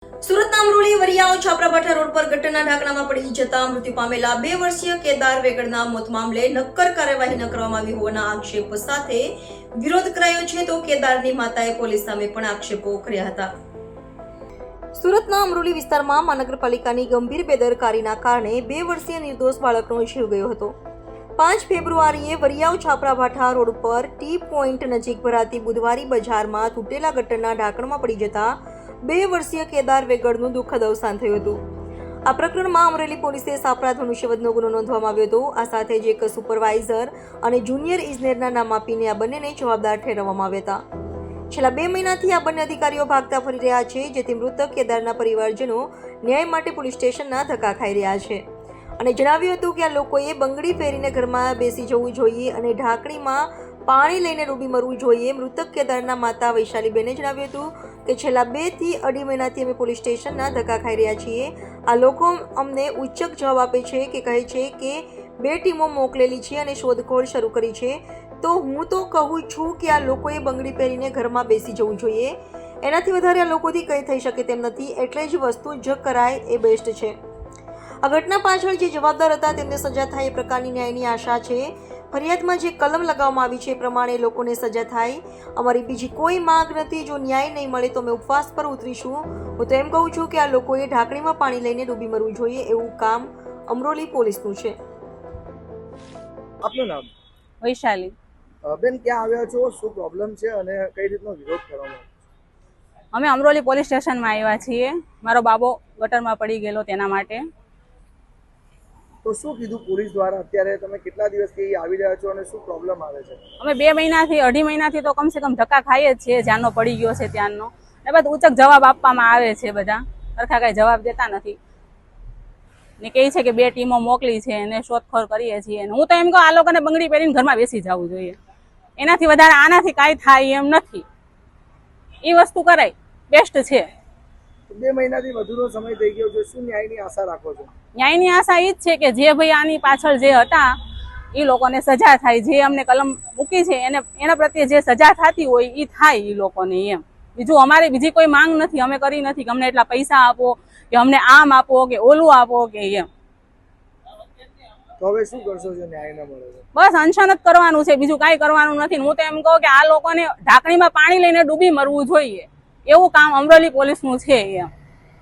સુરતના અમરોલી વરિયાવ છાપરાભાઠા રોડ પર ગટરના ઢાંકણામાં પડી જતા મૃત્યુ પામેલા 2 વર્ષીય કેદાર વેગડના મોત મામલે નક્કર કાર્યવાહી ન કરવામાં આવી હોવાના આક્ષેપ સાથે વિરોધ કરાયો છે તો કેદારની માતાએ પોલીસ સામે પણ આક્ષેપો કર્યા હતા। સુરતના અમરોલી વિસ્તારમાં મહાનગરપાલિકાની ગંભીર બેદરકારીના કારણે 2 વર્ષીય નિર્દોષ બાળકનો જીવ ગયો હતો। 5 ફેબ્રુઆરીએ વરિયાવ છાપરાભાઠા રોડ પર ટી પોઈન્ટ નજીક ભરાતી બુધવારી બજારમાં તૂટેલા ગટરના ઢાંકણમાં પડી જતા 2 વર્ષીય કેદાર વેગડનું દુઃખદ અવસાન થયું હતું। આ પ્રકરણમાં અમરેલી પોલીસે સાપરા ધનુષ્યવધનો ગુનો નોંધવામાં આવ્યો હતો। આ સાથે જ એક સુપરવાઇઝર અને જુનિયર ઇજનેરના નામ આપીને આ બંનેને જવાબદાર ઠેરવવામાં આવ્યા હતા। છેલ્લા 2 મહિનાથી આ બંને અધિકારીઓ ભાગતા ફરી રહ્યા છે, જેથી મૃતક કેદારના પરિવારજનો ન્યાય માટે પોલીસ સ્ટેશનના ધક્કા ખાઈ રહ્યા છે અને જણાવ્યું હતું કે આ લોકોએ બંગડી પહેરીને ઘરમાં બેસી જવું જોઈએ અને ઢાંકણીમાં પાણી લઈને ડૂબી મરવું જોઈએ। મૃતક કેદારના માતા વૈશાલીબેને જણાવ્યું હતું કે છેલ્લા 2 થી 2.5 મહિનાથી અમે પોલીસ સ્ટેશનના ધક્કા ખાઈ રહ્યા છીએ। આ લોકો અમને ઉચ્ચક જવાબ આપે છે કે કહે છે કે 2 ટીમો મોકલેલી છે અને શોધખોળ શરૂ કરી છે, તો હું તો કહું છું કે આ લોકોએ બંગડી પહેરીને ઘરમાં બેસી જવું જોઈએ। એનાથી વધારે આ લોકોથી કંઈ થઈ શકે તેમ નથી, એટલે જ વસ્તુ જ કરાય એ બેસ્ટ છે। આ ઘટના પાછળ જે જવાબદાર હતા તેમને સજા થાય એ પ્રકારની ન્યાયની આશા છે। ફરિયાદમાં જે કલમ લગાવવામાં આવી છે એ પ્રમાણે લોકોને સજા થાય, અમારી બીજી કોઈ માંગ નથી। જો ન્યાય નહીં મળે તો અમે ઉપવાસ પર ઉતરીશું। હું તો એમ કહું છું કે આ લોકોએ ઢાંકણીમાં પાણી લઈને ડૂબી મરવું જોઈએ, એવું કામ અમરોલી પોલીસનું છે। આપનું નામ? વૈશાલી। બેન, ક્યાં આવ્યા છો, શું પ્રોબ્લેમ છે અને કઈ રીતનો વિરોધ કરવામાં? અમે અમરોલી પોલીસ સ્ટેશનમાં આવ્યા છીએ, મારો બાબો ગટરમાં પડી ગયેલો તેના માટે। તો શું કીધું પોલીસ દ્વારા? અત્યારે તમે કેટલા દિવસથી આવી રહ્યા છો અને શું પ્રોબ્લેમ આવે છે? અમે 2 મહિનાથી 2.5 મહિનાથી તો કમસે કમ ધક્કા ખાઈએ જ છીએ, જ્યાંનો પડી ગયો છે ત્યાંનો। ને બધું ઉચક જવાબ આપવામાં આવે છે, બધા સરખા કાંઈ જવાબ દેતા નથી ને કહે છે કે 2 ટીમો મોકલી છે અને શોધખોળ કરીએ છીએ। હું તો એમ કહું આ લોકોને બંગડી પહેરીને ઘરમાં બેસી જવું જોઈએ, એનાથી વધારે આનાથી કાંઈ થાય એમ નથી। એ વસ્તુ કરાય બેસ્ટ છે। 2 મહિનાથી વધુનો સમય થઈ ગયો છે, શું ન્યાયની આશા રાખો છો? ન્યાયની આશા એ જ છે કે જે ભાઈ આની પાછળ જે હતા એ લોકોને સજા થાય, જે અમને કલમ મૂકી છે એના પ્રત્યે જે સજા થતી હોય એ થાય એ લોકોને એમ। બીજું અમારે બીજી કોઈ માંગ નથી, અમે કરી નથી કે અમને એટલા પૈસા આપો કે અમને આમ આપો કે ઓલું આપો કે એમ। તો હવે શું કરશો જો ન્યાય ન મળે? બસ અનશન જ કરવાનું છે, બીજું કાંઈ કરવાનું નથી। હું તો એમ કહું કે આ લોકોને ઢાંકણીમાં પાણી લઈને ડૂબી મરવું જોઈએ, એવું કામ અમરોલી પોલીસનું છે એમ।